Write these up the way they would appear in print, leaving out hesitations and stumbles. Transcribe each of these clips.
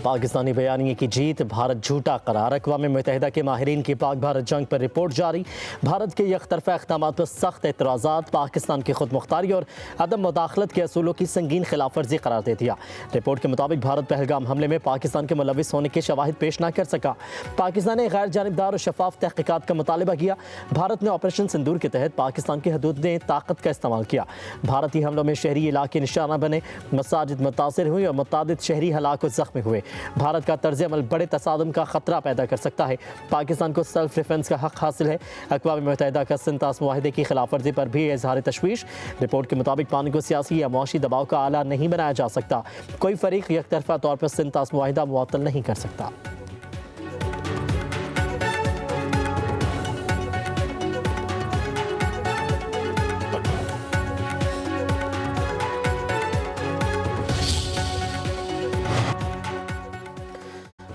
पाकिस्तानी बयानिए की जीत, भारत झूठा करार। अक़वाम मुत्तहिदा के माहिरीन की पाक भारत जंग पर रिपोर्ट जारी। भारत के यकतरफा इक़दामात पर सख्त एतराज़ात। पाकिस्तान की खुद मुख्तारी और अदम मुदाखलत के असूलों की संगीन खिलाफ वर्जी करार दे दिया। रिपोर्ट के मुताबिक भारत पहलगाम हमले में पाकिस्तान के मुलविस होने के शवाहिद पेश न कर सका। पाकिस्तान ने गैर जानिबदार और शफाफ तहक़ीक़ात का मुतालबा किया। भारत ने ऑपरेशन सिंदूर के तहत पाकिस्तान की हदूद में ताकत का इस्तेमाल किया। भारतीय हमलों में शहरी इलाके निशाना बने, मसाजिद मुतासिर हुई और मुतादिद शहरी हलाक और ज़ख्मी हुए। भारत का तर्ज अमल बड़े तसादुम का खतरा पैदा कर सकता है। पाकिस्तान को सेल्फ डिफेंस का हक हासिल है। अक़वाम मुत्तहिदा का सिंतास मुआहिदे की खिलाफ वर्जी पर भी इजहार तशवीश। रिपोर्ट के मुताबिक पानी को सियासी या मुआशी दबाव का आला नहीं बनाया जा सकता। कोई फरीक यकतरफा तौर पर सिंतास मुआहिदा मुअत्तल नहीं कर सकता।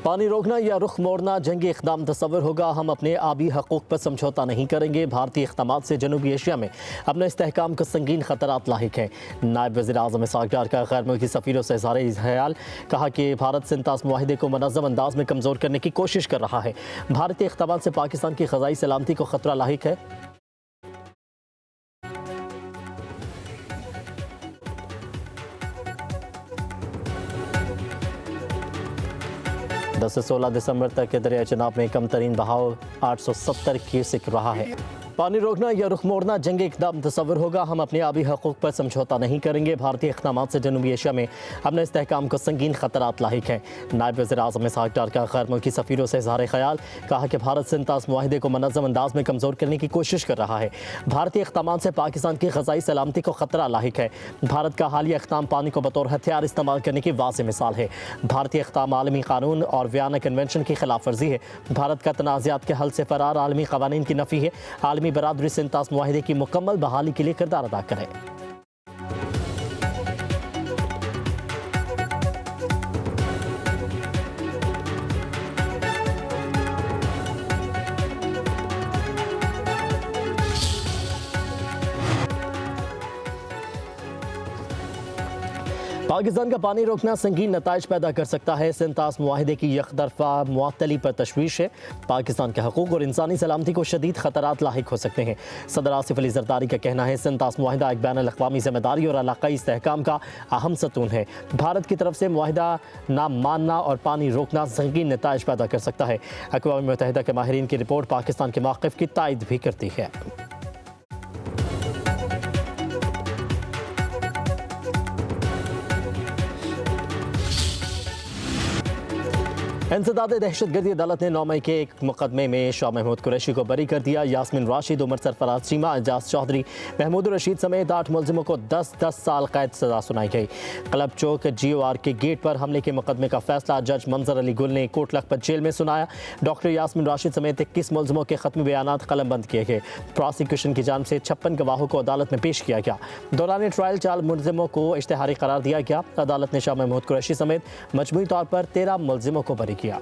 पानी रोकना या रुख मोड़ना जंगी इक़दाम तस्वर होगा। हम अपने आबी हकूक़ पर समझौता नहीं करेंगे। भारतीय इक़दामात से जनूबी एशिया में अपने इस्तेहकाम को संगीन ख़तरात लाहिक है। नायब वज़ीर आज़म इसहाक़ डार का गैर मुल्की सफ़ीरों से इज़हार ख़याल। कहा कि भारत सिंतास मुआहिदे को मुनज़्ज़म अंदाज़ में कमज़ोर करने की कोशिश कर रहा है। भारतीय इक़दामात से पाकिस्तान की ग़ज़ाई सलामती को ख़तरा लाहिक है। 10 से 16 दिसंबर तक के दरिया चनाब में कम तरीन बहाव 870 क्यूसेक रहा है। पानी रोकना या रुख मोड़ना जंगी इक़दाम तस्वर होगा। हम अपने आबी हकूक़ पर समझौता नहीं करेंगे। भारतीय इक़दामात से जनूबी एशिया में अपने इस्तेहकाम को संगीन ख़तरात लाहिक हैं। नायब वज़ीर आज़म इसहाक़ डार का गैर मुल्की सफ़ीरों से इज़हार ख़याल। कहा कि भारत सिंतास मुआहिदे को मुनज़्ज़म अंदाज़ में कमज़ोर करने की कोशिश कर रहा है। भारतीय इक़दामात से पाकिस्तान की ग़ज़ाई सलामती को ख़तरा लाहिक है। भारत का हालिया इक़दाम पानी को बतौर हथियार इस्तेमाल करने की वाज़ेह मिसाल है। भारतीय इक़दाम आलमी क़ानून और वियना कन्वेंशन की खिलाफ वर्जी है। भारत का तनाज़ात के हल से फ़रार आलमी क़वानीन की नफ़ी है। आलमी बरादरी सिंतास मुआहिदे की मुकम्मल बहाली के लिए किरदार अदा करे। पाकिस्तान का पानी रोकना संगीन नताइज पैदा कर सकता है। सिंतास मुआहिदे की यकतरफा मुअत्तली पर तशवीश है। पाकिस्तान के हकूक़ और इंसानी सलामती को शदीद ख़तरात लाहिक हो सकते हैं। सदर आसिफ अली ज़रदारी का कहना है सिंतास मुआहिदा एक बैन अल-अक़वामी ज़िम्मेदारी और इलाक़ाई इस्तेहकाम का अहम सतून है। भारत की तरफ से मुआहिदा ना मानना और पानी रोकना संगीन नताइज पैदा कर सकता है। अक़वाम मुत्तहिदा के माहिरीन की रिपोर्ट पाकिस्तान के मौक़िफ़ की तायद भी करती है। इंसदाद दहशतगर्दी अदालत ने 9 मई के एक मुकदमे में शाह महमूद कुरैशी को बरी कर दिया। यास्मिन राशिद, उमर सरफराज चीमा, एजाज चौधरी, महमूद रशीद समेत 8 मुलजिमों को 10-10 साल कैद सजा सुनाई गई। क्लब चौक GOR के गेट पर हमले के मुकदमे का फैसला जज मंजर अली गुल ने कोट लखपत जेल में सुनाया। डॉक्टर यास्मिन राशिद समेत 21 मुलजिमों के खत्मी बयानात कलमबंद किए गए। प्रोसिक्यूशन की जानिब से 56 गवाहों को अदालत में पेश किया गया। दौरान ट्रायल 4 मुलजिमों को इश्तिहारी करार दिया गया। अदालत ने शाह महमूद कुरैशी समेत मजमूई तौर पर 13 मुलजिमों को बरी किया।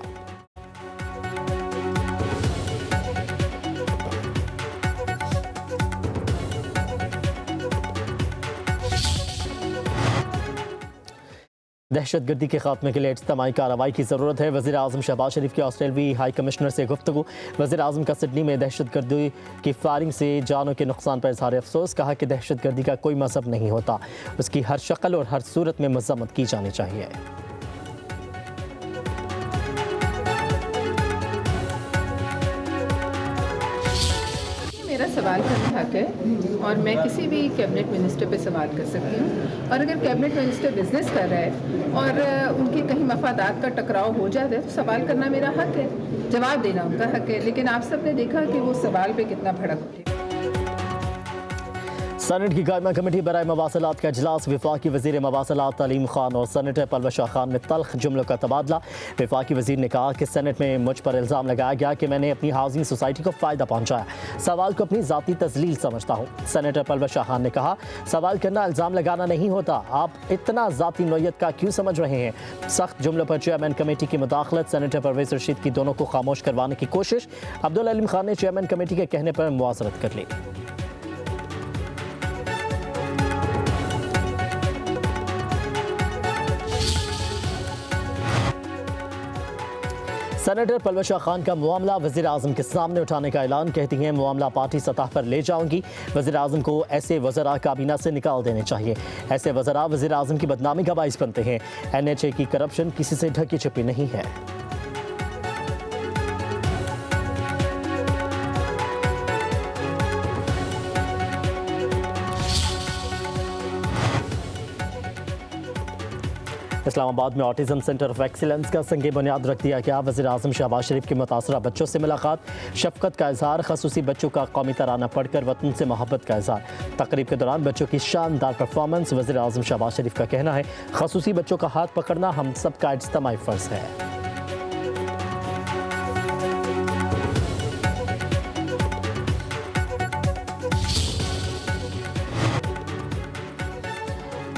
दहशतगर्दी के खात्मे के लिए इज्तिमाई कार्रवाई की ज़रूरत है। वज़ीर आज़म शहबाज शरीफ के ऑस्ट्रेलवी हाई कमिश्नर से गुफ्तगू। वज़ीर आज़म का सिडनी में दहशतगर्दी की फायरिंग से जानों के नुकसान पर इज़हार अफसोस। कहा कि दहशतगर्दी का कोई मज़हब नहीं होता, उसकी हर शक्ल और हर सूरत में मज़म्मत की जानी चाहिए। मेरा सवाल करने हक है और मैं किसी भी कैबिनेट मिनिस्टर पे सवाल कर सकती हूँ। और अगर कैबिनेट मिनिस्टर बिजनेस कर रहा है और उनके कहीं मफादात का टकराव हो जाता है तो सवाल करना मेरा हक है, जवाब देना उनका हक है। लेकिन आप सब ने देखा कि वो सवाल पे कितना भड़क उठे। सेनेट की कायमा कमेटी बराए मवासलात का इजलास। वफाकी वज़ीर मवासलात तलीम खान और सेनेटर परवेज़ शाह खान में तल्ख जुमलों का तबादला। वफाकी वज़ीर ने कहा कि सेनेट में मुझ पर इल्ज़ाम लगाया गया कि मैंने अपनी हाउसिंग सोसाइटी को फ़ायदा पहुँचाया। सवाल को अपनी ज़ाती तज़लील समझता हूँ। सेनेटर परवेज़ शाह खान ने कहा सवाल करना इल्ज़ाम लगाना नहीं होता, आप इतना ज़ाती नौयत का क्यों समझ रहे हैं। सख्त जुमलों पर चेयरमैन कमेटी की मुदाखलत। सेनेटर परवेज़ रशीद की दोनों को खामोश करवाने की कोशिश। अब्दुल अलीम खान ने चेयरमैन कमेटी के कहने पर मुआज़रत कर ली। सेनेटर पलवशा खान का मामला वज़ीर आज़म के सामने उठाने का ऐलान। कहती हैं मामला पार्टी सतह पर ले जाऊंगी। वज़ीर आज़म को ऐसे वज़रा काबीना से निकाल देने चाहिए। ऐसे वज़रा वज़ीर आज़म की बदनामी का बाइस बनते हैं। NHA की करप्शन किसी से ढकी छिपी नहीं है। इस्लामाबाद में ऑटिज्म सेंटर ऑफ एक्सीलेंस का संग बुनियाद रख दिया गया। वज़ीर आज़म शहबाज शरीफ के मुतासरा बच्चों से मुलाकात, शफकत का इजहार, खसूसी बच्चों का कौमी तराना पढ़कर वतन से मोहब्बत का इजहार। तकरीब के दौरान बच्चों की शानदार परफॉर्मेंस। वज़ीर आज़म शहबाज शरीफ का कहना है खसूसी बच्चों का हाथ पकड़ना हम सबका इज्तिमाई फ़र्ज़ है।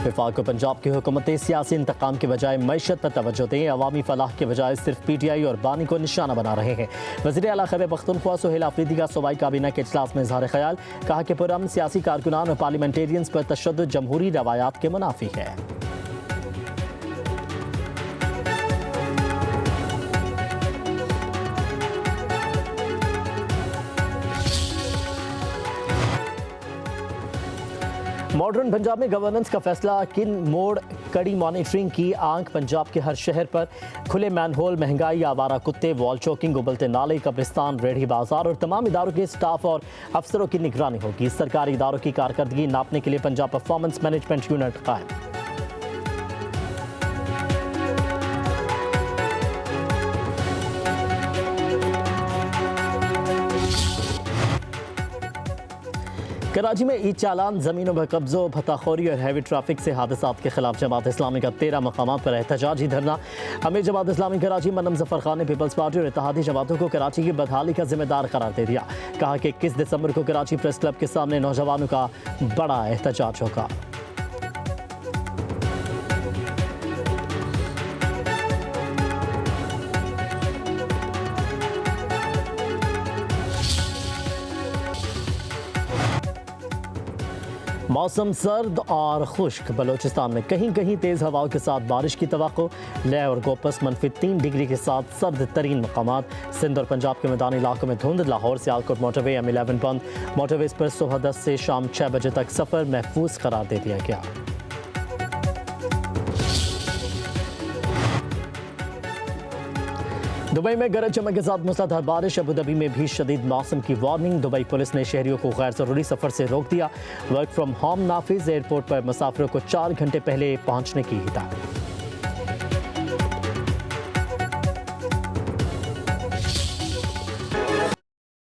वफाक को पंजाब की हुकूमतें सियासी इंतकाम के बजाय मईशत पर तवज्जो दें। अवामी फलाह के बजाय सिर्फ PTI और बानी को निशाना बना रहे हैं। वज़ीर आला खैबर पख्तूनख्वा सुहेल आफरीदी का सूबाई काबीना के इजलास में इजहार ख्याल। कहा कि पुरअमन सियासी कारकुनान और पार्लियामेंटेरियंस पर तशद्दुद जमहूरी रवायात के मुनाफी है। मॉडर्न पंजाब में गवर्नेंस का फैसला, किन मोड़, कड़ी मॉनिटरिंग की आंख पंजाब के हर शहर पर। खुले मैनहोल, महंगाई, आवारा कुत्ते, वॉल चौकिंग, उबलते नाले, कब्रिस्तान, रेहड़ी बाजार और तमाम इदारों के स्टाफ और अफसरों की निगरानी होगी। सरकारी इदारों की कारकर्दगी नापने के लिए पंजाब परफॉर्मेंस मैनेजमेंट यूनिट कायम। कराची में ई चालान, जमीनों पर कब्जों, भत्ताखोरी और हैवी ट्रैफिक से हादसात के खिलाफ जमात इस्लामी का 13 मकामात पर एहतजाजी धरना। अमीर जमात इस्लामी कराची मन्नम जफर खान ने पीपल्स पार्टी और इत्तेहादी जमातों को कराची की बदहाली का जिम्मेदार करार दे दिया। कहा कि 21 दिसंबर को कराची प्रेस क्लब के सामने नौजवानों का बड़ा एहतजाज होगा। मौसम सर्द और खुश्क। बलोचिस्तान में कहीं कहीं तेज़ हवाओं के साथ बारिश की तवक्को। लेह और गोपस -3 डिग्री के साथ सर्द तरीन मकामात। सिंध और पंजाब के मैदानी इलाकों में धुंध। लाहौर सियालकोट मोटरवे M11 बंद। मोटरवेज पर सुबह 10 से शाम 6 बजे तक सफ़र महफूज करार दे दिया गया। दुबई में गरज चमक के साथ मूसलाधार बारिश। अबू धाबी में भी शदीद मौसम की वार्निंग। दुबई पुलिस ने शहरियों को गैर ज़रूरी सफ़र से रोक दिया। वर्क फ्रॉम होम नाफिज। एयरपोर्ट पर मुसाफिरों को 4 घंटे पहले पहुंचने की हिदायत।